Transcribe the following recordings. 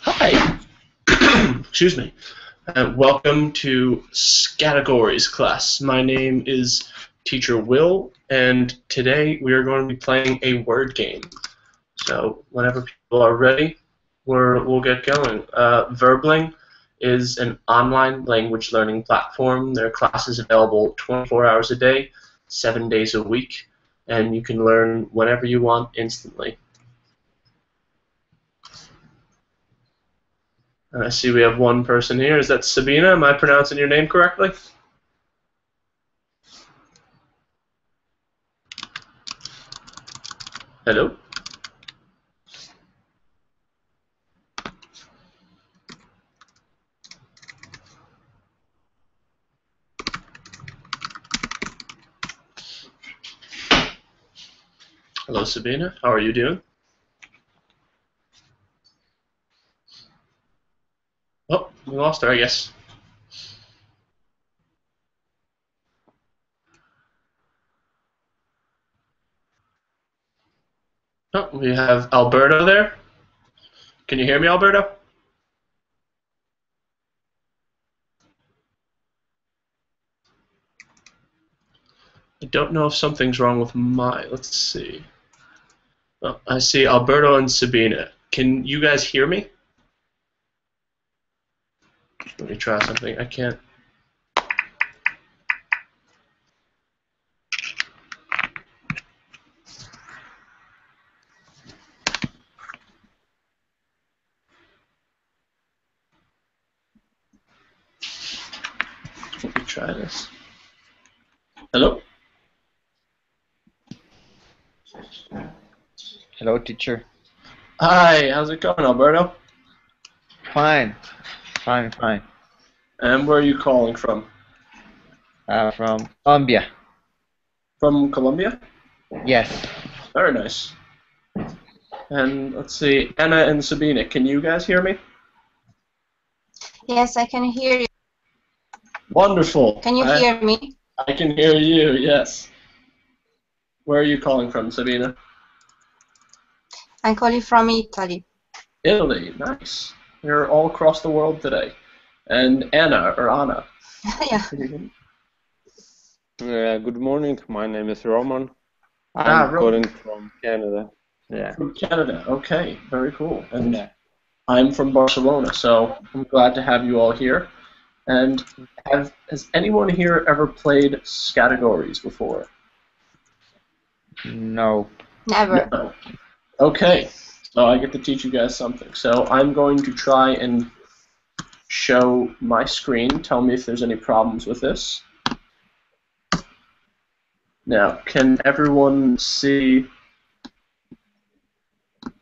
Hi. Excuse me. Welcome to Scattergories class. My name is Teacher Will, and today we are going to be playing a word game. So whenever people are ready, we'll get going. Verbling is an online language learning platform. Their class is available 24 hours a day, 7 days a week, and you can learn whenever you want instantly. I see we have one person here. Is that Sabina? Am I pronouncing your name correctly? Hello? Hello, Sabina. How are you doing? Oh, we lost her, I guess. Oh, we have Alberto there. Can you hear me, Alberto? I don't know if something's wrong with my... Let's see. Oh, I see Alberto and Sabina. Can you guys hear me? Let me try something. I can't... Let me try this. Hello? Hello, teacher. Hi, how's it going, Alberto? Fine. Fine. And where are you calling from? From Colombia. From Colombia? Yes. Very nice. And let's see, Anna and Sabina, can you guys hear me? Yes, I can hear you. Wonderful. Can you hear me? I can hear you, yes. Where are you calling from, Sabina? I'm calling from Italy. Italy, nice. You're all across the world today. And Anna, or Anna. Yeah. Good morning. My name is Roman. Roman. Calling from Canada. Yeah. From Canada. Okay, very cool. And Yeah. I'm from Barcelona, so I'm glad to have you all here. And has anyone here ever played Scattergories before? No. Never. No. Okay, so I get to teach you guys something. So I'm going to try and show my screen. Tell me if there's any problems with this. Now, can everyone see? It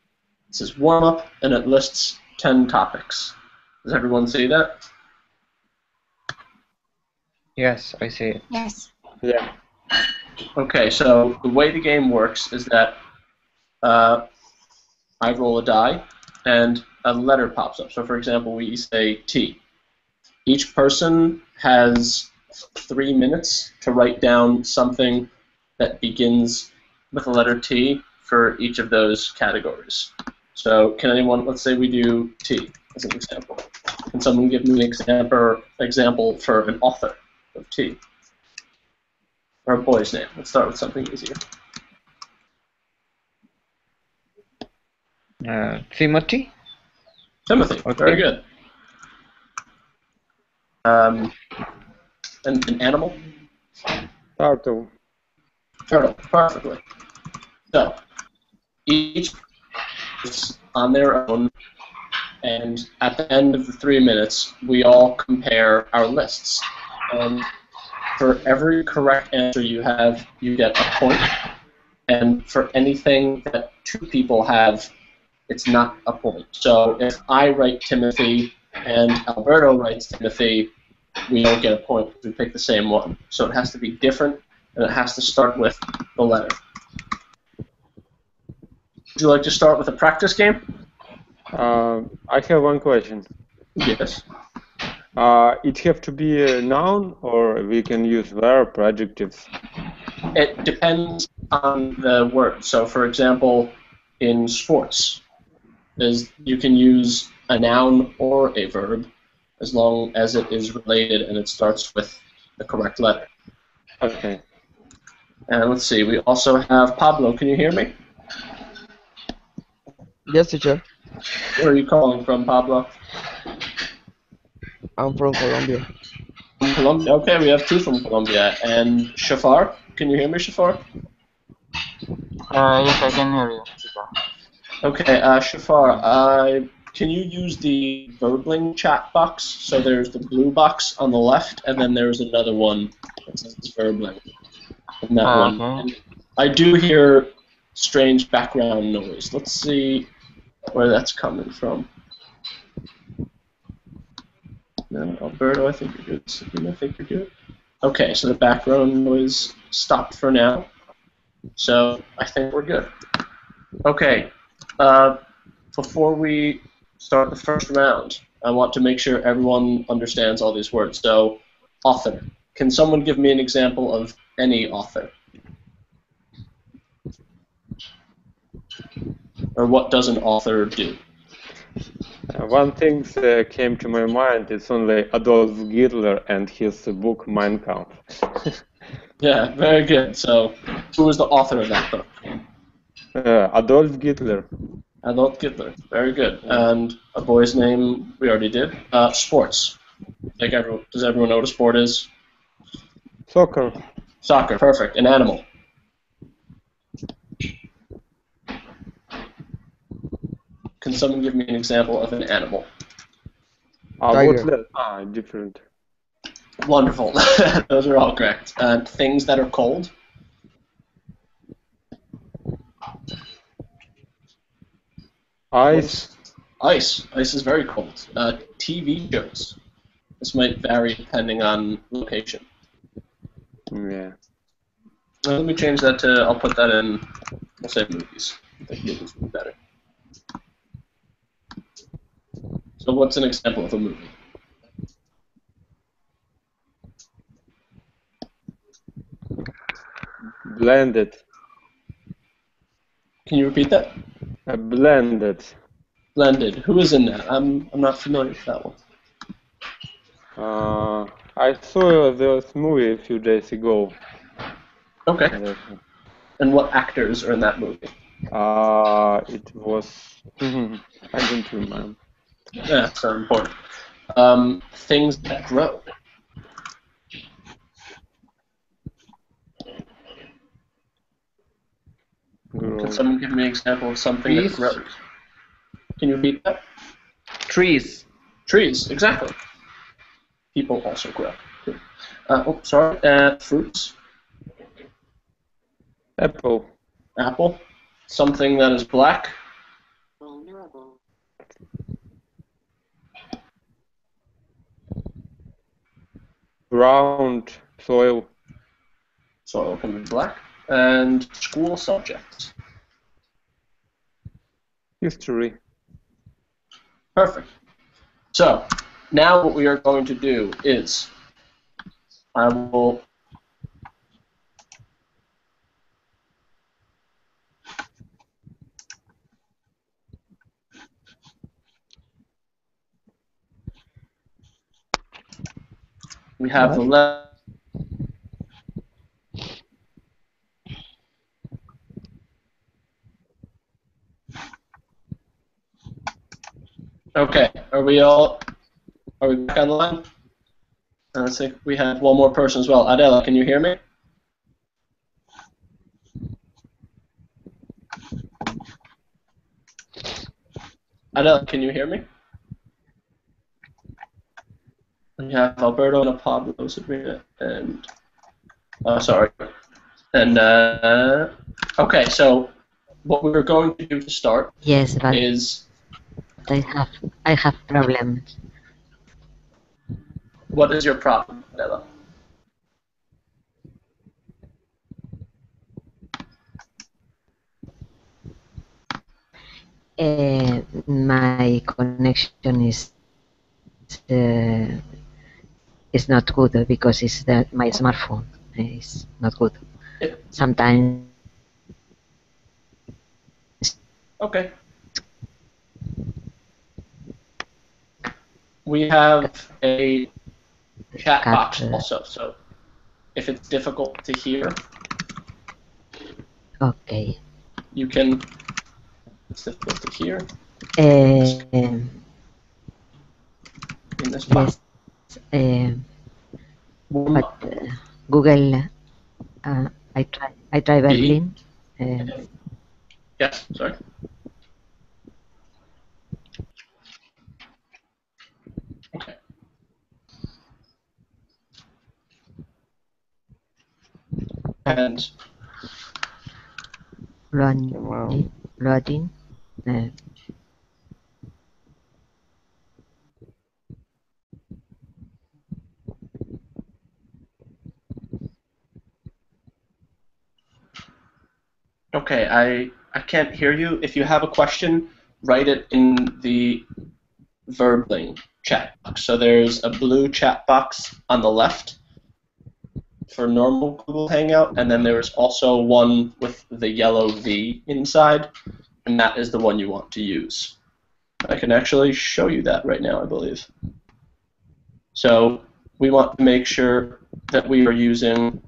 says warm up, and it lists 10 topics. Does everyone see that? Yes, I see it. Yes. Yeah. Okay, so the way the game works is that I roll a die, and a letter pops up. So, for example, we say T. Each person has 3 minutes to write down something that begins with the letter T for each of those categories. So can anyone, let's say we do T as an example. Can someone give me an example for an author of T? Or a boy's name. Let's start with something easier. Timothy? Timothy, Okay. very good. An animal? Turtle. Turtle, perfectly. So, each is on their own, and at the end of the 3 minutes, we all compare our lists. And for every correct answer you have, you get a point. And for anything that 2 people have, it's not a point. So if I write Timothy and Alberto writes Timothy, we don't get a point because we pick the same one. So it has to be different, and it has to start with the letter. Would you like to start with a practice game? I have one question. Yes. It have to be a noun, or we can use verb, adjectives? It depends on the word. So, for example, in sports, is you can use a noun or a verb as long as it is related and it starts with the correct letter. Okay. And let's see, we also have Pablo. Can you hear me? Yes, teacher. Where are you calling from, Pablo? I'm from Colombia. From Colombia. Okay, we have two from Colombia. And Shafar, can you hear me, Shafar? Yes, I can hear you, teacher. Okay, Shafar, can you use the Verbling chat box? So there's the blue box on the left, and then there's another one that says Verbling. And that one. Okay. And I do hear strange background noise. Let's see where that's coming from. No, Alberto, I think you're good. Sabine, I think you're good. Okay, so the background noise stopped for now. So I think we're good. Okay, before we start the first round, I want to make sure everyone understands all these words. So, author. Can someone give me an example of any author? Or what does an author do? One thing that came to my mind is only Adolf Hitler and his book Mein Kampf. Yeah, very good. So, who was the author of that book? Adolf Hitler. Adolf Hitler. Very good. And a boy's name we already did. Sports. Does everyone know what a sport is? Soccer. Soccer. Perfect. An animal. Can someone give me an example of an animal? Tiger. Different. Wonderful. Those are all correct. Things that are cold. Ice. Ice. Ice is very cold. TV shows. This might vary depending on location. Yeah. Let me change that to, I'll put that in, we'll say movies. I think movies would be better. So what's an example of a movie? Blended. Can you repeat that? Blended. Blended. Who is in that? I'm not familiar with that one. I saw this movie a few days ago. Okay. And what actors are in that movie? It was. I don't remember. Yeah, that's not important. Things that grow. Can someone give me an example of something Trees. that grows? Can you repeat that? Trees. Trees, exactly. People also grow. Fruits. Apple. Apple. Something that is black. Ground. Soil. Soil can be black. And school subjects. History. Perfect. So, now what we are going to do is I will we have the left. Okay, are we back on the line? Let's see, we have one more person as well. Adela, can you hear me? Adela, can you hear me? We have Alberto and Pablo, Sabrina, and sorry. And okay, so what we're going to do to start Yes, but is I have problems. what is your problem, Adela? My connection uh, is not good because it's my smartphone is not good. Sometimes. Okay. we have a chat box Scatter. also, so if it's difficult to hear, Okay. you can. It's difficult to hear Um, in this box. yes. But Google. I try Berlin. Yes, sorry. Okay. And Wow. Loading. Uh, okay, I can't hear you. If you have a question, write it in the Verbling chat box. So there's a blue chat box on the left for normal Google Hangout, and then there's also one with the yellow V inside, and that is the one you want to use. I can actually show you that right now, I believe. So we want to make sure that we are using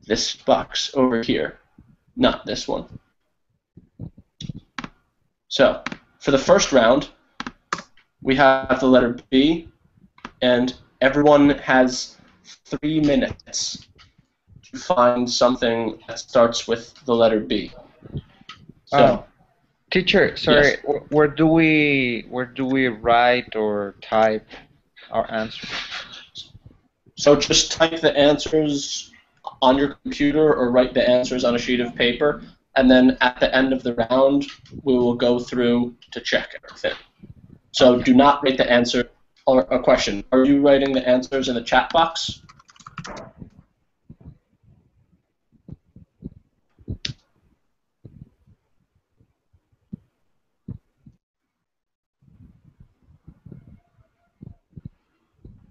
this box over here, not this one. So for the first round, we have the letter B, and everyone has 3 minutes to find something that starts with the letter B. So, Teacher, sorry, yes. where do we write or type our answer? So just type the answers on your computer or write the answers on a sheet of paper, and then at the end of the round, we will go through to check everything. So do not write the answer or a question. Are you writing the answers in the chat box?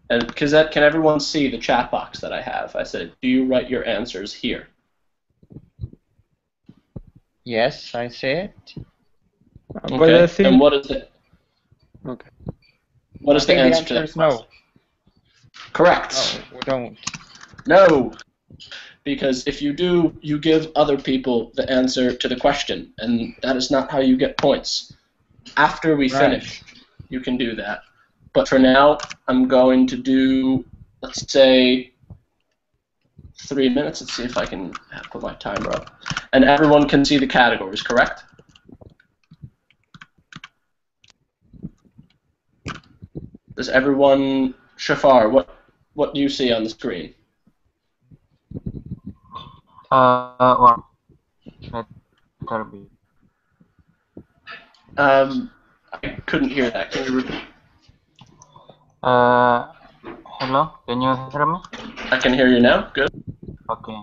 And Kazette, can everyone see the chat box that I have? I said, do you write your answers here? Yes, I see it. But Okay. I think. And what is it? Okay. What is the I think answer to that is no. question? Correct. No, we don't. No. Because if you do, you give other people the answer to the question, and that is not how you get points. After we finish, you can do that. But for now, I'm going to do, let's say, 3 minutes. Let's see if I can put my timer up. And everyone can see the categories, correct? Does everyone, Shafar, what do you see on the screen? One letter B. I couldn't hear that. Can you repeat? Hello, can you hear me? I can hear you now. Good. Okay.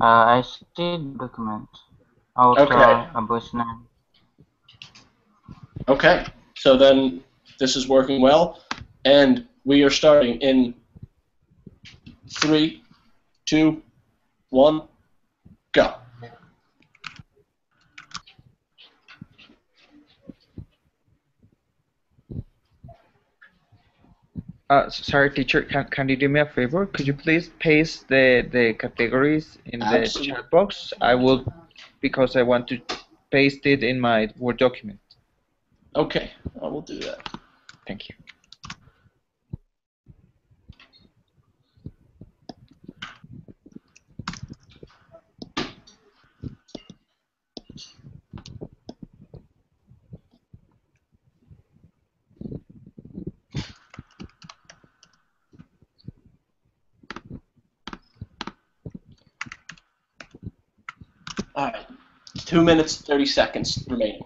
I see the document. Author, Okay. a voice name. Okay. So then this is working well, and we are starting in 3, 2, 1, go. Sorry, teacher, can you do me a favor? Could you please paste the categories in the Absolutely. chat box? I will, because I want to paste it in my Word document. Okay, I will do that. Thank you. All right. 2 minutes, 30 seconds remaining.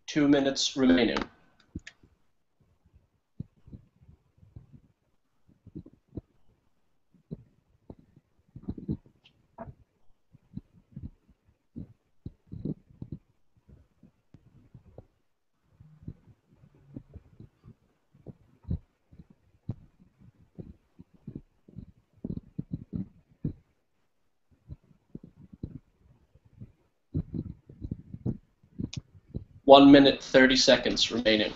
Two minutes remaining. 1 minute 30 seconds remaining.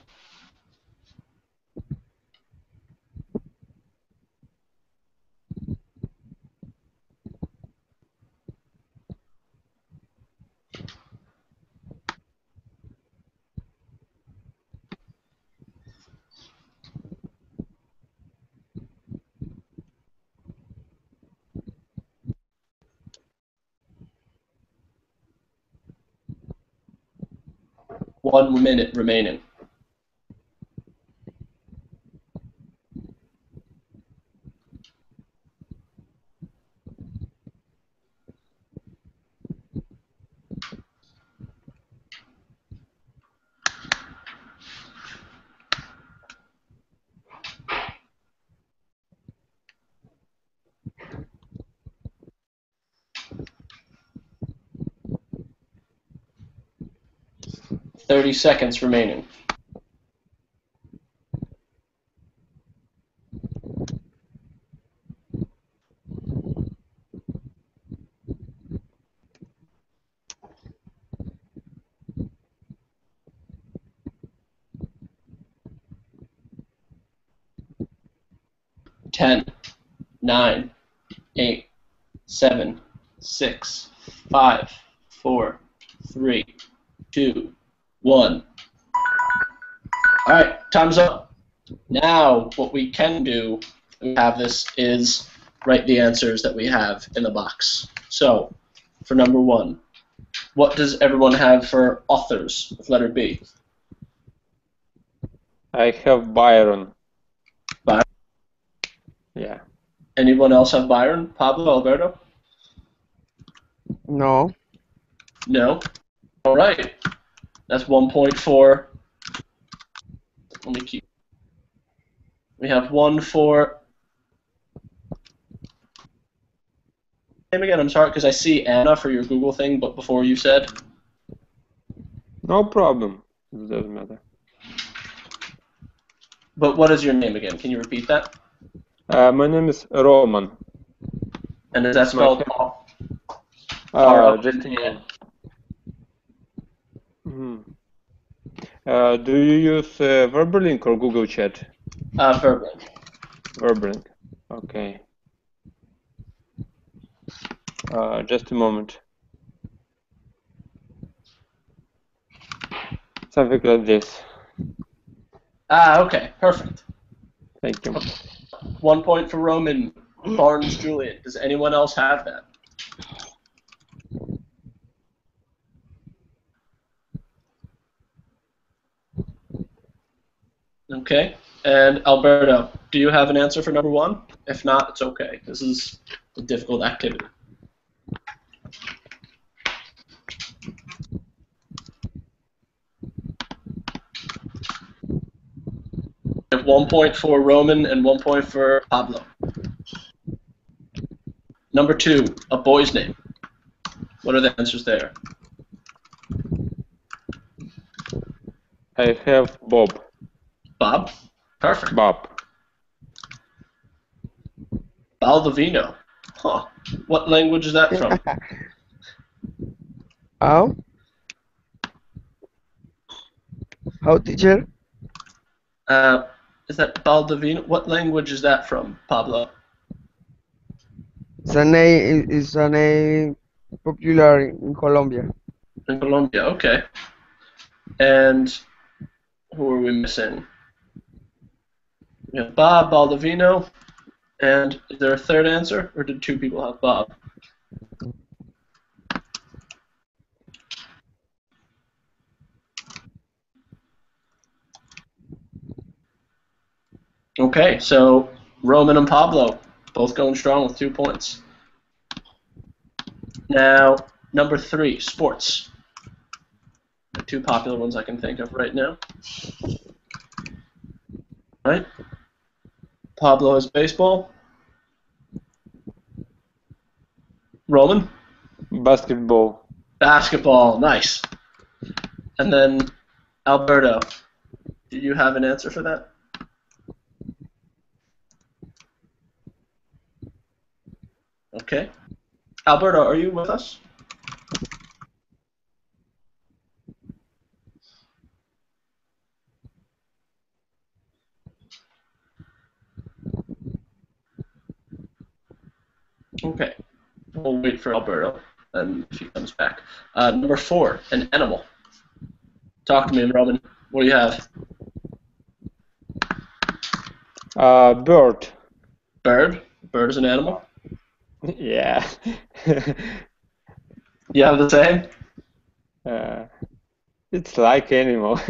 One minute remaining. Thirty seconds remaining. Ten, 9, 8, 7, 6, 5, 4, 3, 2, 1. All right, time's up. Now, what we can do, we have this, is write the answers that we have in the box. So, for number 1, what does everyone have for authors with letter B? I have Byron. Byron? Yeah. Anyone else have Byron? Pablo, Alberto? No. No? All right. That's 1 point for... Let me keep... We have 1 for... Name again, I'm sorry, because I see Anna for your Google thing, but before you said... No problem. It doesn't matter. But what is your name again? Can you repeat that? My name is Roman. And is that It's my spelled Just a minute. Do you use Verbalink or Google Chat? Verblink. Verbalink. Okay. Just a moment. Something like this. Okay, perfect. Thank you. 1 point for Roman. Barnes Julian. Does anyone else have that? Okay. And Alberto, do you have an answer for number 1? If not, it's okay. This is a difficult activity. We have 1 point for Roman and 1 point for Pablo. Number 2, a boy's name. What are the answers there? I have Bob. Bob? Perfect. Bob. Baldovino. Huh. What language is that from? How? How, teacher? Is that Baldovino? What language is that from, Pablo? It's a name, is a name popular in Colombia. In Colombia, okay. And who are we missing? We have Bob, Baldovino, and is there a third answer, or did 2 people have Bob? Okay, so Roman and Pablo both going strong with 2 points. Now, number 3, sports. The 2 popular ones I can think of right now. Right? Pablo has baseball. Roman? Basketball. Basketball, nice. And then Alberto, do you have an answer for that? Okay. Alberto, are you with us? Okay. We'll wait for Alberto, and if he comes back. Number 4, an animal. Talk to me, Roman. What do you have? Bird. Bird. Bird is an animal. Yeah. You have the same? It's like animal.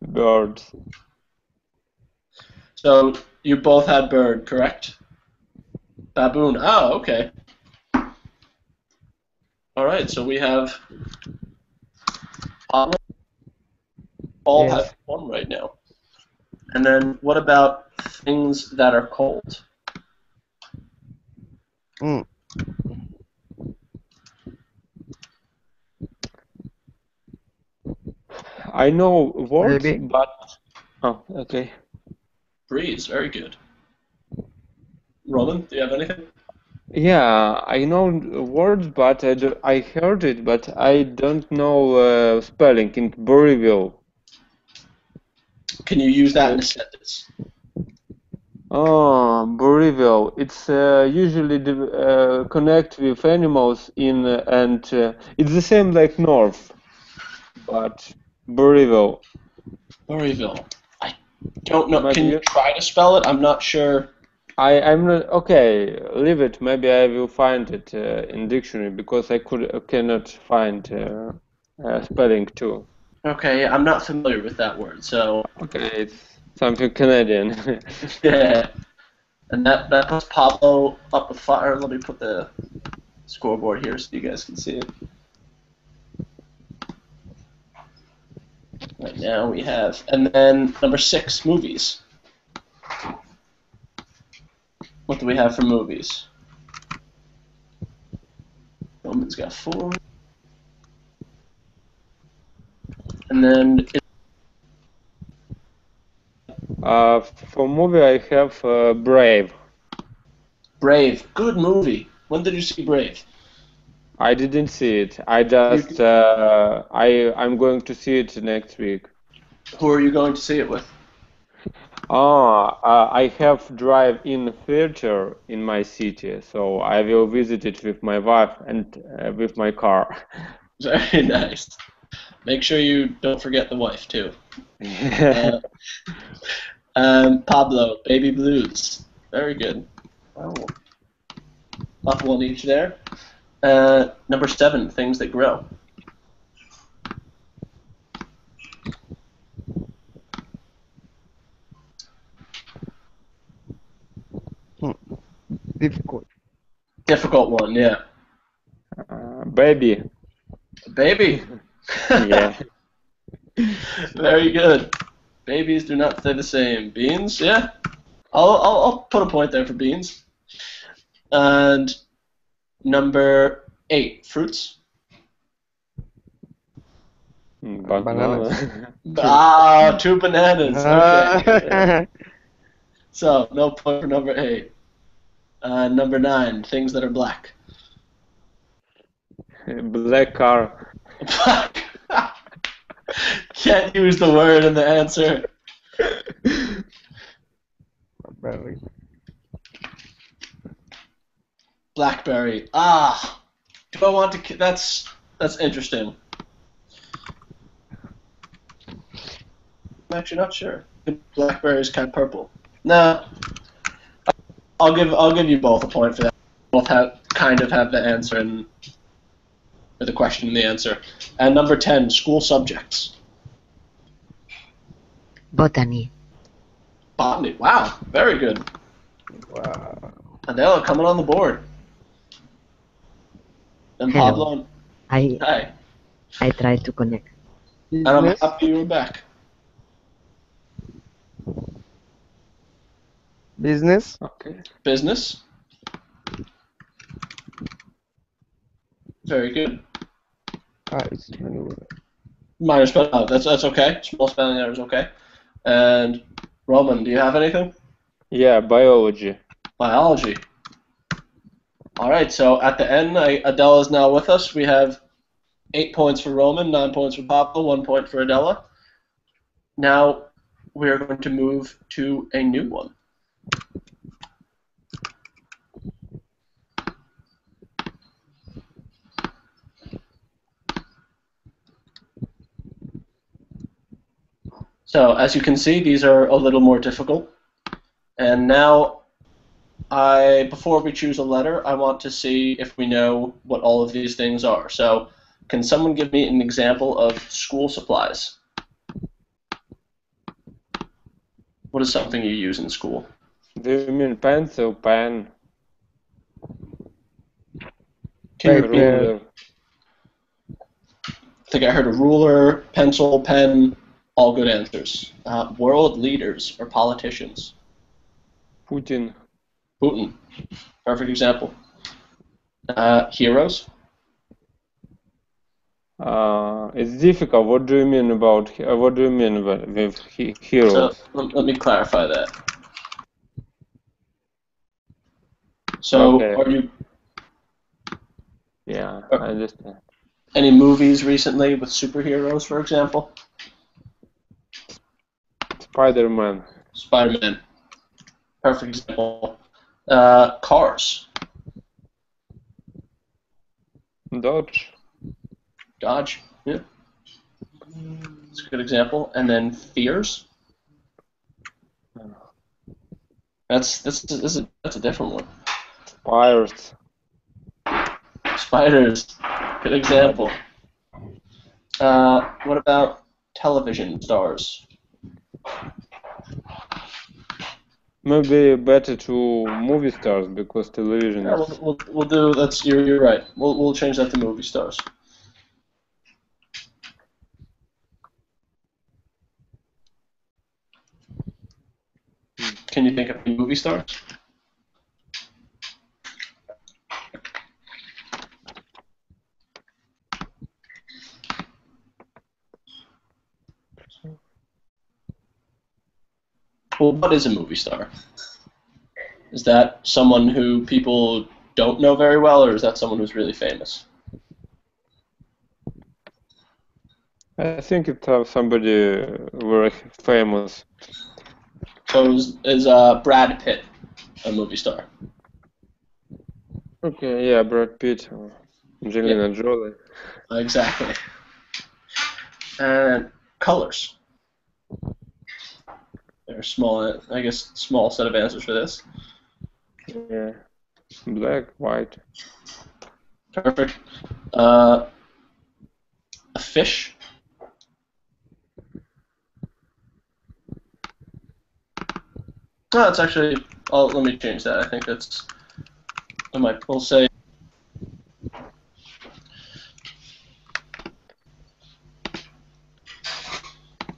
Birds. So you both had bird, correct? Baboon. Oh, okay. All right. So we have all Yes. have 1 right now. And then what about things that are cold? Mm. I know words, Maybe. but oh, okay. Breeze. Very good. Roman, do you have anything? Yeah, I know words, but I heard it, but I don't know spelling in Burryville. Can you use that in a sentence? Oh, Burryville. It's usually connect with animals in and it's the same like North, but Burryville. Burryville. I don't know. Maybe Can you try to spell it? I'm not sure. I'm not okay. Leave it. Maybe I will find it in dictionary because I cannot find spelling too. Okay, I'm not familiar with that word. So Okay, it's something Canadian. yeah, and that puts Pablo up with 5. Let me put the scoreboard here so you guys can see it. Right now we have, and then number 6, movies. What do we have for movies? Roman's got 4. And then For movie, I have Brave. Brave. Good movie. When did you see Brave? I didn't see it. I just I'm going to see it next week. Who are you going to see it with? I have drive-in theater in my city, so I will visit it with my wife and with my car. Very nice. Make sure you don't forget the wife too. Pablo, Baby Blues. Very good. Oh. Up 1 each there. Number 7, things that grow. Difficult. Difficult one, yeah. Baby. Baby. Yeah. Very good. Babies do not stay the same. Beans, yeah. I'll put a point there for beans. And number 8, fruits. Banana. Ah, 2 bananas. Okay. Ah. So no point for number 8. Number 9, things that are black. Black car. Black. Can't use the word in the answer. Berry. Blackberry. Ah. Do I want to? That's interesting. I'm actually not sure. Blackberry is kind of purple. No. I'll give you both a point for that. Both kind of have the answer or the question and the answer. And number 10, school subjects. Botany. Botany. Wow, very good. Wow. Adela coming on the board. And Hello. Pablo. I Hi. tried to connect. And I'm Business. happy you were back. Business. Okay. Business. Very good. It's anyway. Minor spelling. Oh, that's okay. Small spelling error is okay. And Roman, do you have anything? Yeah, biology. Biology. All right. So at the end, Adela is now with us. We have 8 points for Roman, 9 points for Pablo, 1 point for Adela. Now we are going to move to a new one. So as you can see, these are a little more difficult. And now, before we choose a letter, I want to see if we know what all of these things are. So can someone give me an example of school supplies? What is something you use in school? Do you mean pencil, pen, Can you Paper. repeat? ruler? I think I heard a ruler, pencil, pen, all good answers. World leaders or politicians? Putin. Putin, perfect example. Heroes? It's difficult. What do you mean about? What do you mean with So heroes? let me clarify that. So Okay. are you Yeah, I understand. any movies recently with superheroes, for example? Spider-Man. Spider-Man, perfect example. Cars? Dodge. Dodge, yeah. That's a good example. And then fears? That's a different one. Spires. Spiders, good example. What about television stars? Maybe better to movie stars because television Yeah, is. we'll do. That's you're right. We'll change that to movie stars. Can you think of any movie stars? Well, what is a movie star? Is that someone who people don't know very well, or is that someone who's really famous? I think it's somebody very famous. So is Brad Pitt a movie star? Okay, yeah, Brad Pitt, Angelina Jolie. Exactly. And colors. There's small, I guess, small set of answers for this. Yeah, black, white. Perfect. A fish. No, it's actually. Oh, let me change that. I think that's. We'll say.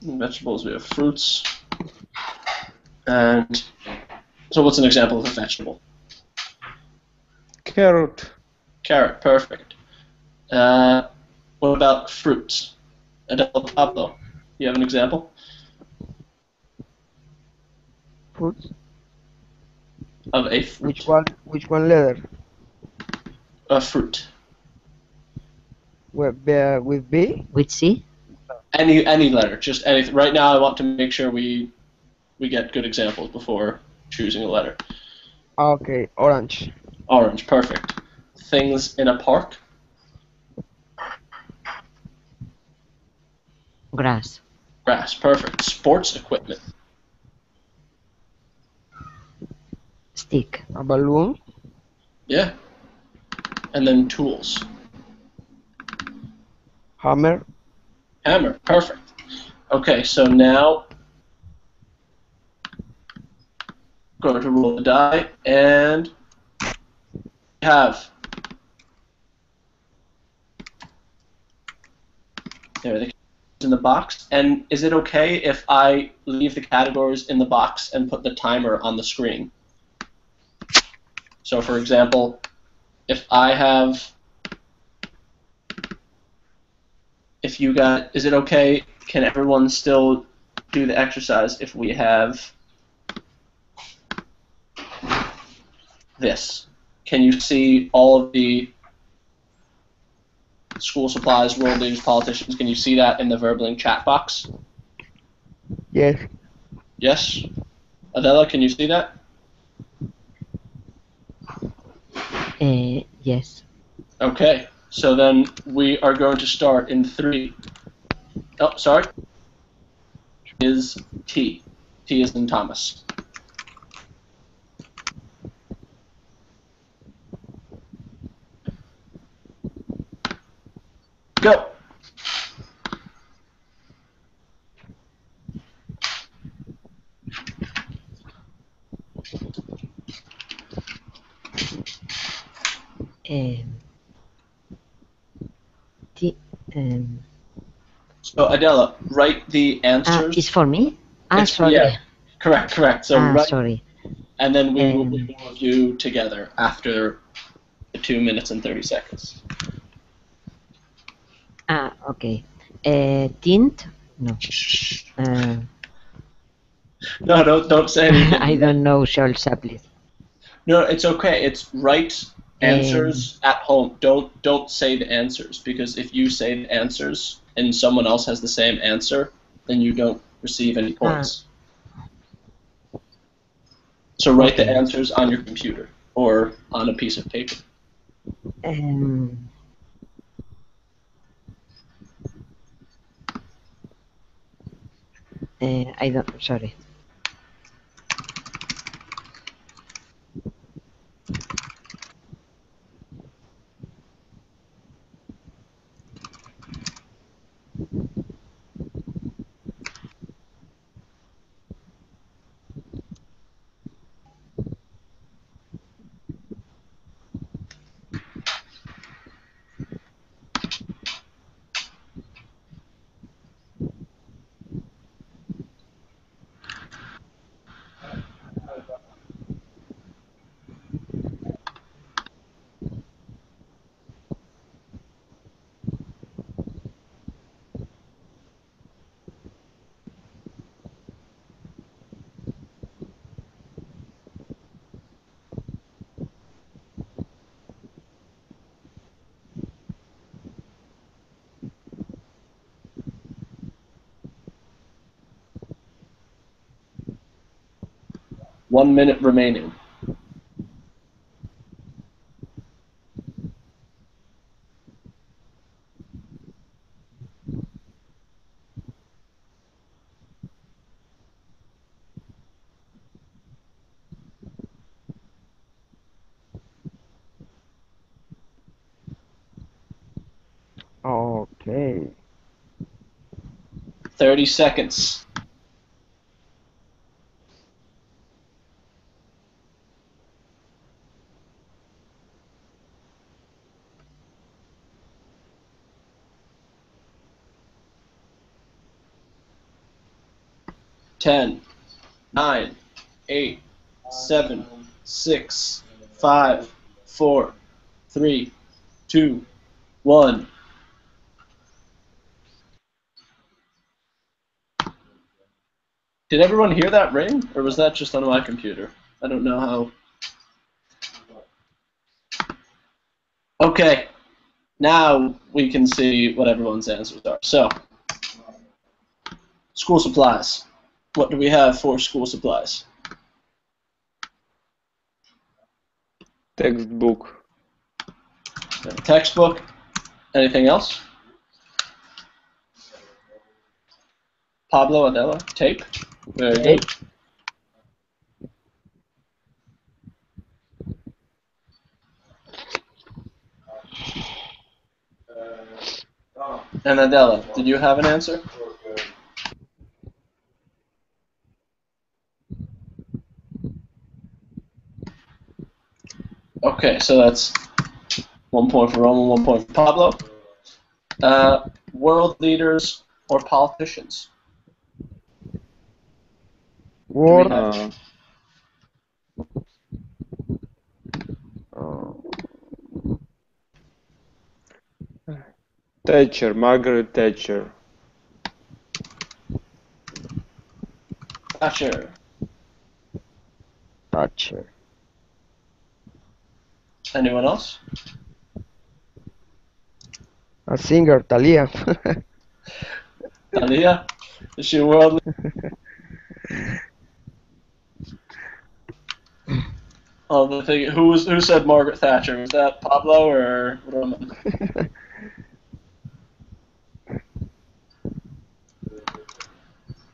In vegetables, we have fruits. And so, what's an example of a vegetable? Carrot. Carrot. Perfect. What about fruits? Adele Pablo. You have an example Fruits. of a fruit? Which one? Which one letter? A fruit. With B? With C? Any letter, just anything. Right now, I want to make sure we get good examples before choosing a letter. Okay, orange. Orange, perfect. Things in a park. Grass. Grass, perfect. Sports equipment. Stick. A balloon. Yeah. And then tools. Hammer. Hammer, perfect. Okay, so now I'm going to roll the die, and we have there the categories in the box. And is it okay if I leave the categories in the box and put the timer on the screen? So, for example, if I have, if you got, is it okay? Can everyone still do the exercise if we have this? Can you see all of the school supplies, world leaders, politicians? Can you see that in the Verbling chat box? Yes. Yes? Adela, can you see that? Yes. Okay, so then we are going to start in 3. Oh, sorry. is T. T is in Thomas. Go. T, So Adela, write the answers. it's for me? It's- Sorry. yeah. Correct. So write, Sorry. and then we will review together after the 2 minutes and 30 seconds. Okay. Tint? No. No, don't say anything. I don't know Charles Chaplin. No, it's okay. It's write answers at home. Don't say the answers, because if you say the answers and someone else has the same answer, then you don't receive any points. So write the answers on your computer or on a piece of paper. I don't. Sorry. One minute remaining. Okay. 30 seconds. Ten, 9, 8, 7, 6, 5, 4, 3, 2, 1. Did everyone hear that ring, or was that just on my computer? I don't know how. Okay, now we can see what everyone's answers are. So, school supplies. What do we have for school supplies? Textbook. Textbook. Anything else? Pablo, Adela, tape. Very good. And Adela, did you have an answer? Okay, so that's 1 point for Roman, 1 point for Pablo. World leaders or politicians? Word. Thatcher, Margaret Thatcher. Thatcher. Thatcher. Anyone else? A singer, Thalia. Talia? Is she a world leader? Oh, the thing. Who said Margaret Thatcher? Was that Pablo or Roman?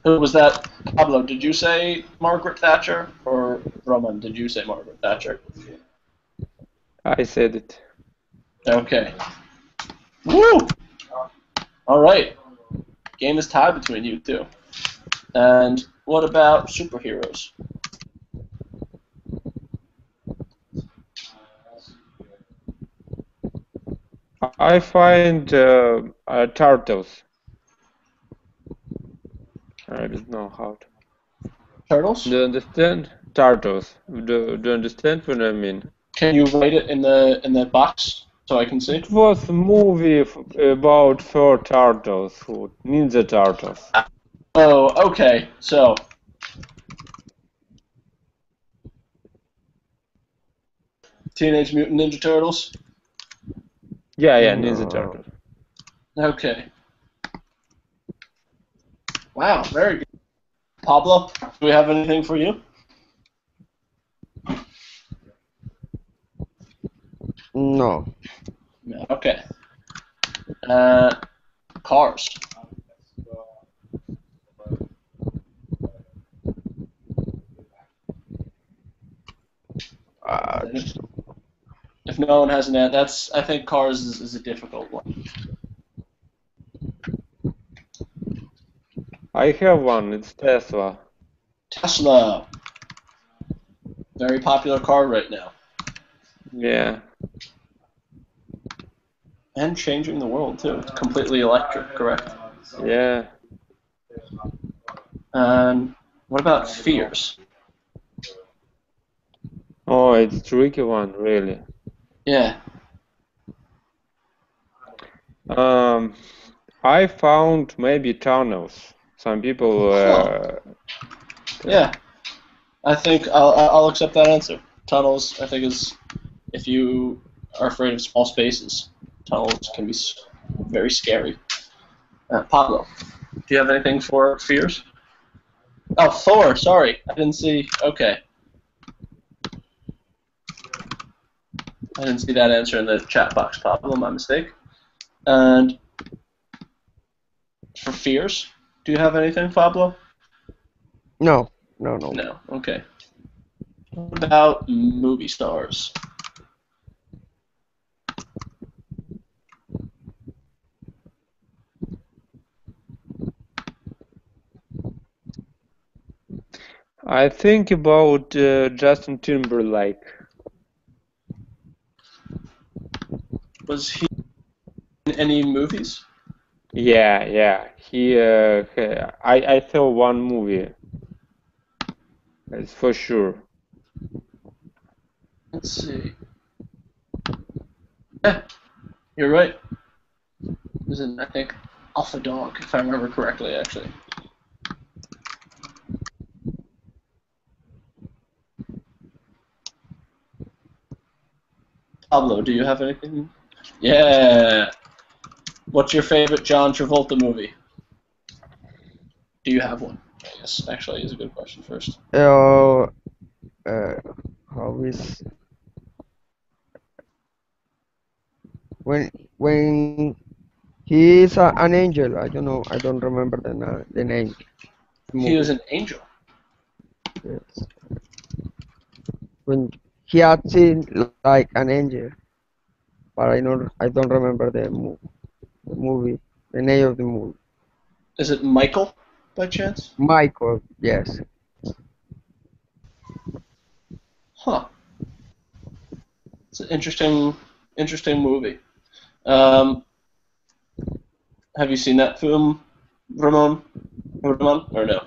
Who was that? Pablo, did you say Margaret Thatcher? Or Roman, did you say Margaret Thatcher? I said it. Okay. Woo! All right. Game is tied between you two. And what about superheroes? I find turtles. I don't know how to. Turtles? Do you understand? Turtles. Do you understand what I mean? Can you write it in the box so I can see? It was a movie about 4 turtles, ninja turtles. Oh, okay. So, Teenage Mutant Ninja Turtles? Yeah, ninja No. turtles. Okay. Wow, very good. Pablo, do we have anything for you? No. No. Okay. Cars. If no one has an answer, I think Cars is a difficult one. I have one. It's Tesla. Tesla. Very popular car right now. Yeah. And changing the world, too. It's completely electric, correct? Yeah. And what about fears? Oh, it's a tricky one, really. Yeah. I found maybe tunnels. Some people. Yeah. I think I'll accept that answer. Tunnels, I think, is if you are afraid of small spaces, tunnels can be very scary. Pablo, do you have anything for fears? Oh, Thor. Sorry, I didn't see. Okay, I didn't see that answer in the chat box, Pablo. My mistake. And for fears, do you have anything, Pablo? No. No. Okay. What about movie stars? I think about Justin Timberlake. Was he in any movies? Yeah. I saw one movie. It's for sure. Let's see. Yeah, you're right. It was in, I think, Alpha Dog, if I remember correctly, actually. Pablo, do you have anything? Yeah. What's your favorite John Travolta movie? Do you have one? I guess actually is a good question first. How is when he is an angel? I don't know. I don't remember the name. He was Movie. an angel. Yes. When he acted like an angel, but I don't remember the movie, the name of the movie. Is it Michael, by chance? Michael, yes. Huh. It's an interesting movie. Have you seen that film, Ramon? Ramon, or no?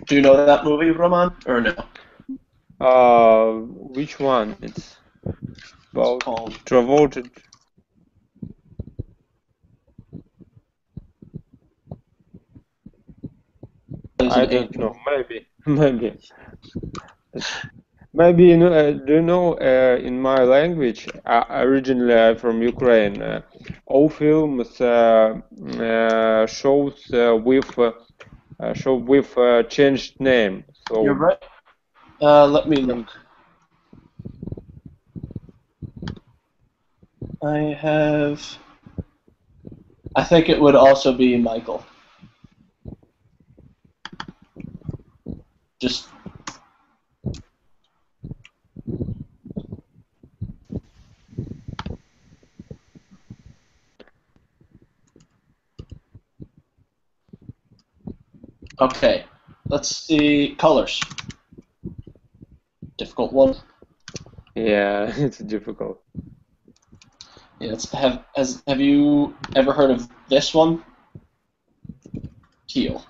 Do you know that movie, Ramon, or no? Which one? It's about Called Travolta. Is I an don't know. Angel. Maybe. Maybe you know, do you know in my language, originally I'm from Ukraine, all films show with changed name. You're So right. Let me in, look. I think it would also be Michael. Just okay. Let's see colors. Difficult one. Yeah, it's difficult. Yeah, have you ever heard of this one? Teal.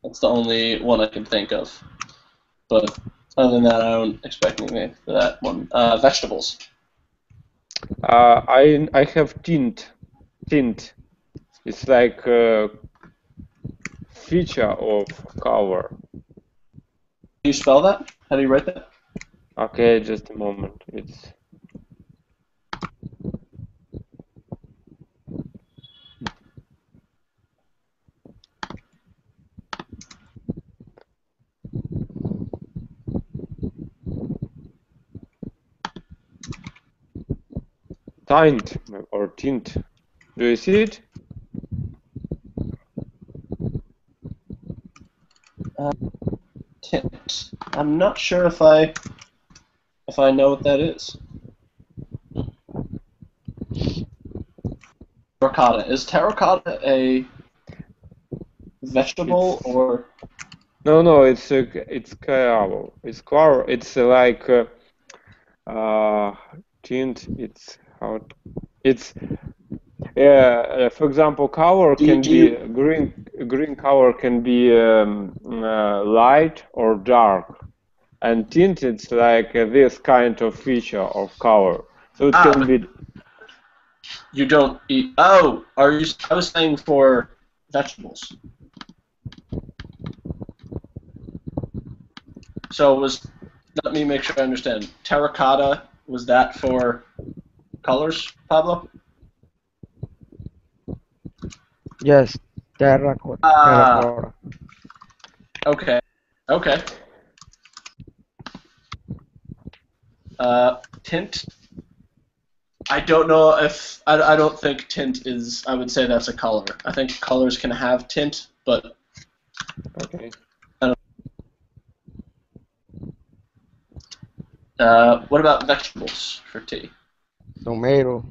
That's the only one I can think of. But other than that, I don't expect anything for that one. Vegetables. I have tint. Tint. It's like a feature of color. How do you spell that? How do you write that? Okay, just a moment. It's tint or tint. Do you see it? Tint. I'm not sure if I know what that is. Terracotta. Is terracotta a vegetable or? No, it's color. It's color. It's like tint. It's how it's for example, color Do can be you green color can be light or dark, and tint it's like this kind of feature of color. So it can but be. you don't eat? Oh, are you? I was saying for vegetables. So it was. Let me make sure I understand. Terracotta, was that for colors, Pablo? Yes, terracotta. Ah, Terracotta. okay. Okay. Tint. I don't know if I don't think tint is. I would say that's a color. I think colors can have tint, but Okay. what about vegetables for tea? Tomato.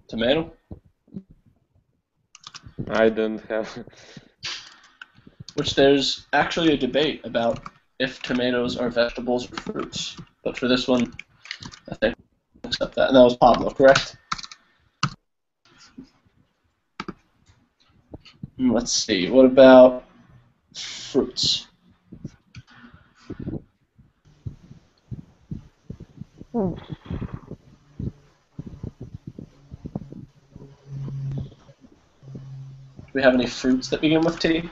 Tomato. I don't have. Which there's actually a debate about if tomatoes are vegetables or fruits. But for this one, I think I'll accept that. And that was Pablo, correct? Let's see. What about fruits? Do we have any fruits that begin with T?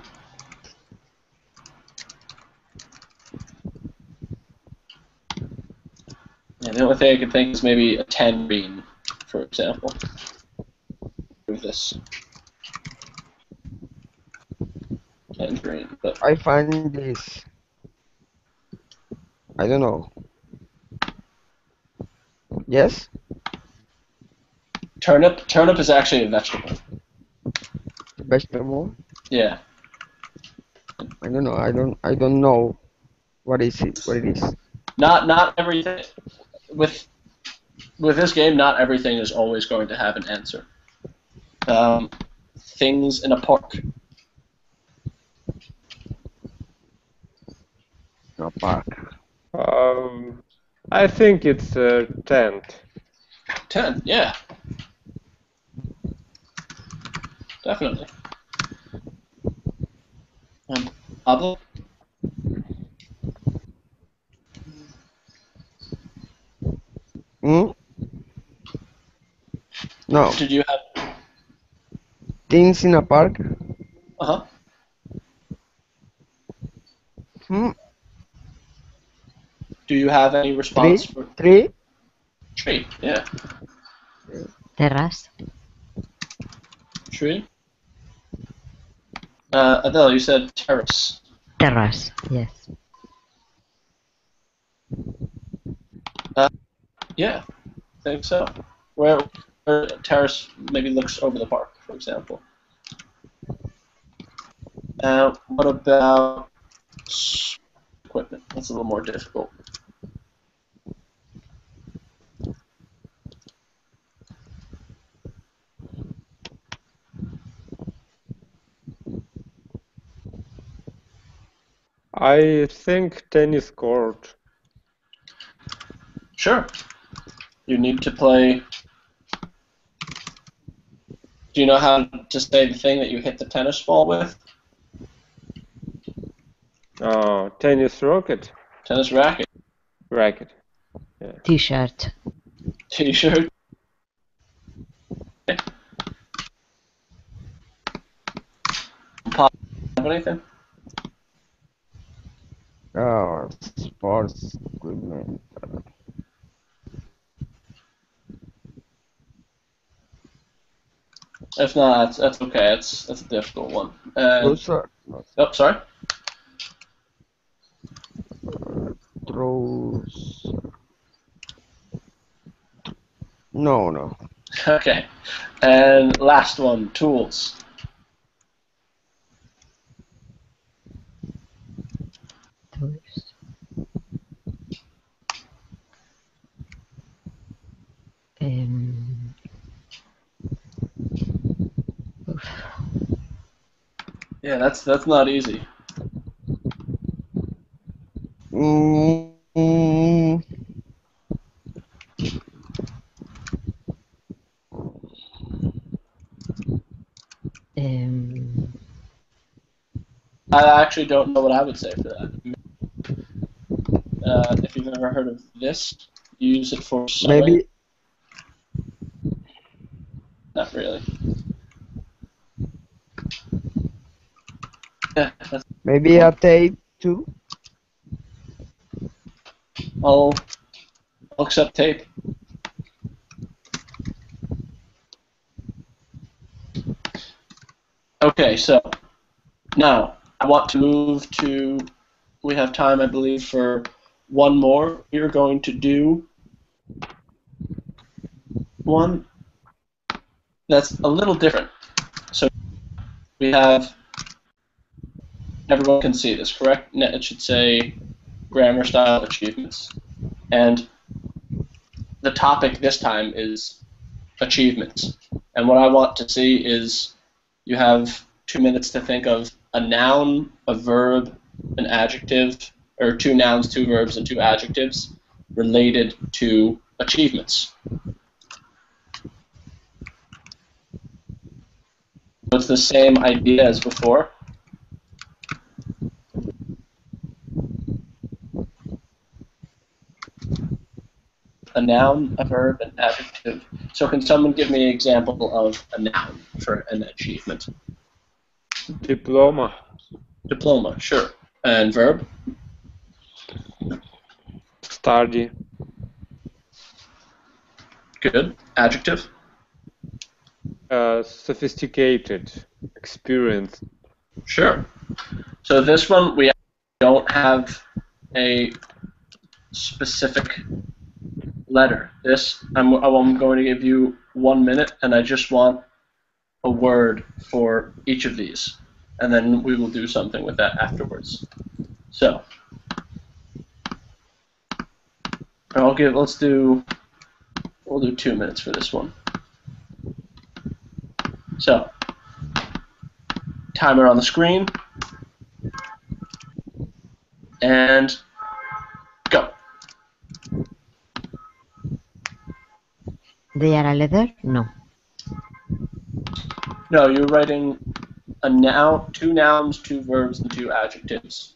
Yeah, the only thing I can think is maybe a tangerine, for example. With this tangerine, but I find this. I don't know. Yes? turnip. Turnip is actually a vegetable. Vegetable? Yeah. I don't know. I don't know what is it. What it is. Not everything. With this game, not everything is always going to have an answer. Things in a park. No park. I think it's a tent. 10, yeah. Definitely. Pablo? Hmm? No. Did you have... Things in a park? Uh-huh. Hmm? Do you have any response for... Tree? Tree, yeah. Terrace. Tree? Adele, you said terrace. Terrace. Yes. Yeah, I think so. Where terrace maybe looks over the park, for example. What about equipment? That's a little more difficult. I think tennis court. Sure. You need to play. Do you know how to say the thing that you hit the tennis ball with? Tennis racket. Tennis racket. Racket. T-shirt. T-shirt. Okay. Pop, have anything? Sports equipment. If not, that's okay. That's a difficult one. Cruiser. Oh, sorry. Throws. No. Okay. And last one, tools. Tools. Oof. Yeah, that's not easy. Mm, I actually don't know what I would say for that. If you've ever heard of this, use it for sewing. maybe Not really. Yeah, maybe a tape too. I'll accept tape. Okay, so now I want to move to. We have time, I believe, for one more. You're going to do one that's a little different. So we have. Everyone can see this, correct? It should say grammar style achievements. And the topic this time is achievements. And what I want to see is you have 2 minutes to think of a noun, a verb, an adjective, or 2 nouns, 2 verbs, and 2 adjectives related to achievements. So it's the same idea as before. A noun, a verb, an adjective. So can someone give me an example of a noun for an achievement? Diploma. Diploma, sure. And verb? Study. Good. Adjective? Sophisticated. Experienced. Sure. So this one, we don't have a specific letter. I'm going to give you 1 minute, and I just want a word for each of these, and then we will do something with that afterwards. So, we'll do 2 minutes for this one. So, timer on the screen, and go. They are a letter? No. No, you're writing a noun, 2 nouns, 2 verbs, and 2 adjectives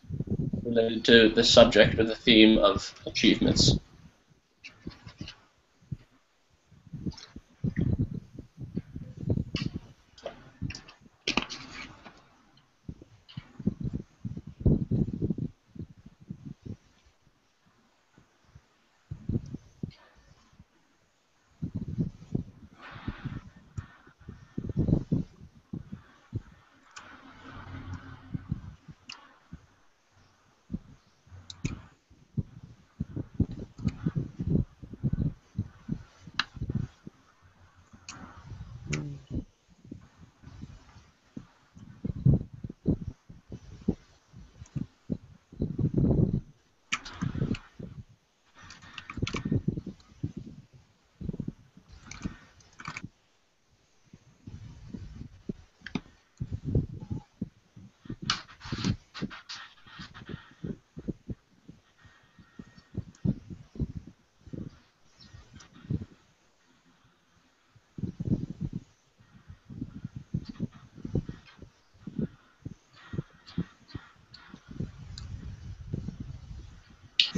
related to the subject or the theme of achievements.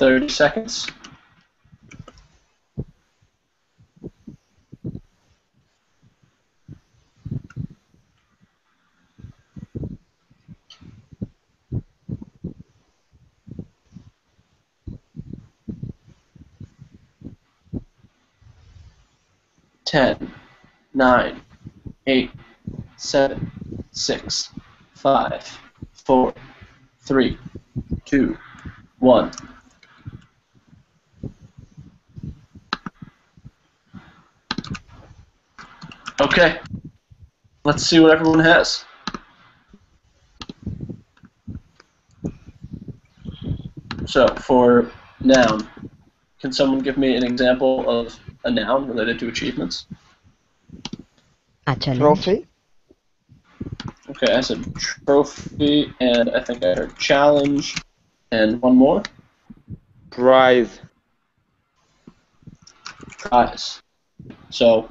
30 seconds. Ten, 9, 8, 7, 6, 5, 4, 3, 2, 1. Okay, let's see what everyone has. So, for noun, can someone give me an example of a noun related to achievements? A challenge. Trophy. Okay, I said trophy, and I think I heard challenge, and one more, Prize. prize. So,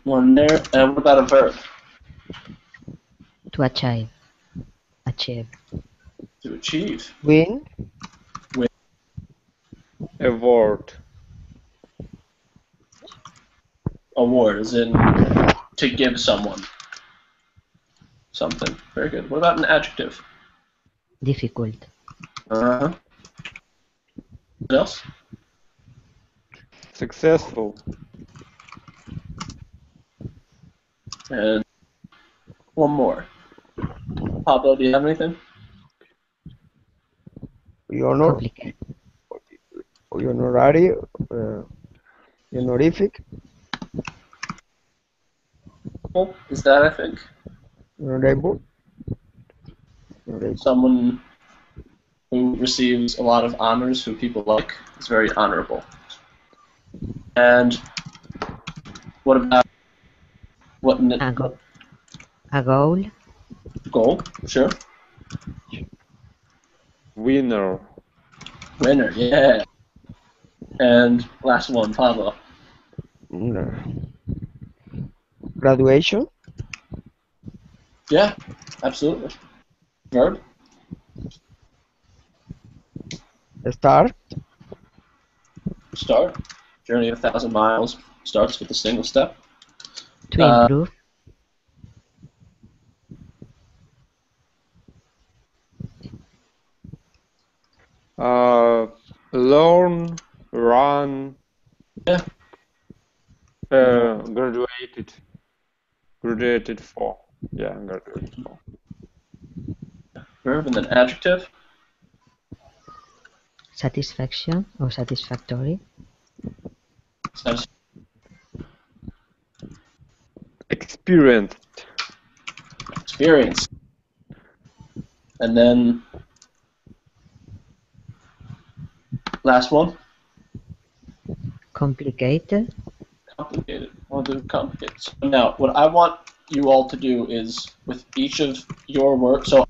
one there, and what about a verb? To achieve. Achieve. To achieve. Win. Award. Award, as in to give someone something. Very good. What about an adjective? Difficult. Uh-huh. What else? Successful. And one more. Pablo, do you have anything? Honor. Complicated. Honorario. Honorific. Well, is that, I think? Honorable. Honorable. Someone who receives a lot of honors, who people like, is very honorable. And what about A, a goal. goal? Sure. Winner. Winner, yeah. And last one, Pablo. No. Graduation. Yeah, absolutely. Verb? Start. Start. Journey of 1,000 miles starts with a single step. To improve. Learn, run, Yeah. graduated. Graduated for. Yeah, graduated for. Verb and then adjective. Satisfaction or satisfactory. Satis- Experienced. Experience. And then last one. Complicated. Complicated. I'll do complicated. So now, what I want you all to do is, with each of your words, so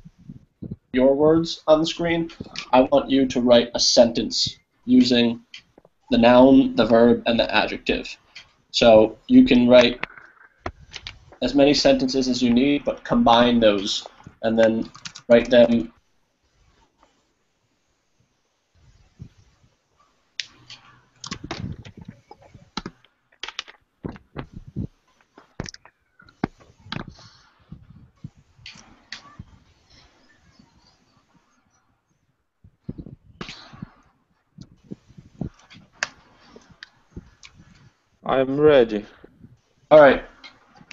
your words on the screen, I want you to write a sentence using the noun, the verb, and the adjective. So you can write as many sentences as you need, but combine those and then write them. I'm ready. All right,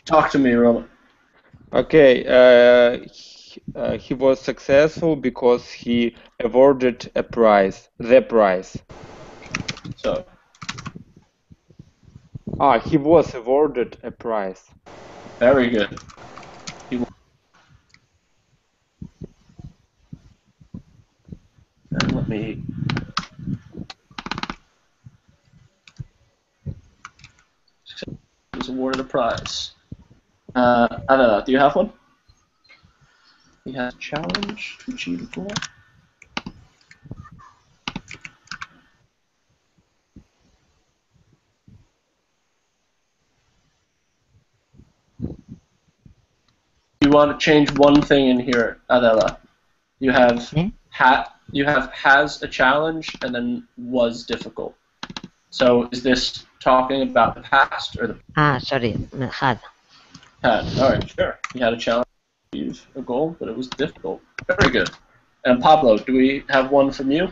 talk to me, Roman. Okay, he was successful because he awarded a prize, the prize. So, He was awarded a prize. very good. And let me. Was awarded a prize. Anna, do you have one? He has a challenge to achieve a goal. You want to change one thing in here, Adela. You have Yeah. hat you have has a challenge and then was difficult. So is this talking about the past or the Ah, sorry, had. past? All right, sure. You had a challenge, achieve a goal, but it was difficult. Very good. And Pablo, do we have one from you?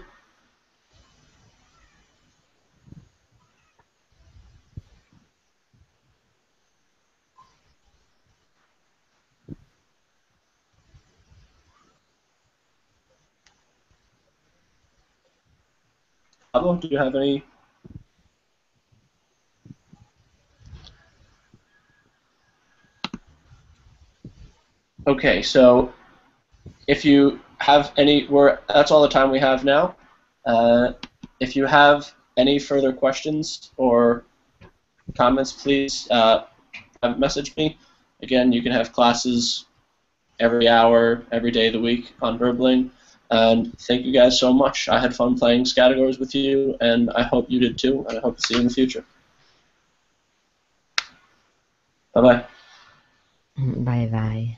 Pablo, do you have any? Okay, so if you have any, that's all the time we have now. If you have any further questions or comments, please message me. Again, you can have classes every hour, every day of the week on Burbling. And thank you guys so much. I had fun playing Scattergories with you, and I hope you did too, and I hope to see you in the future. Bye-bye. Bye bye.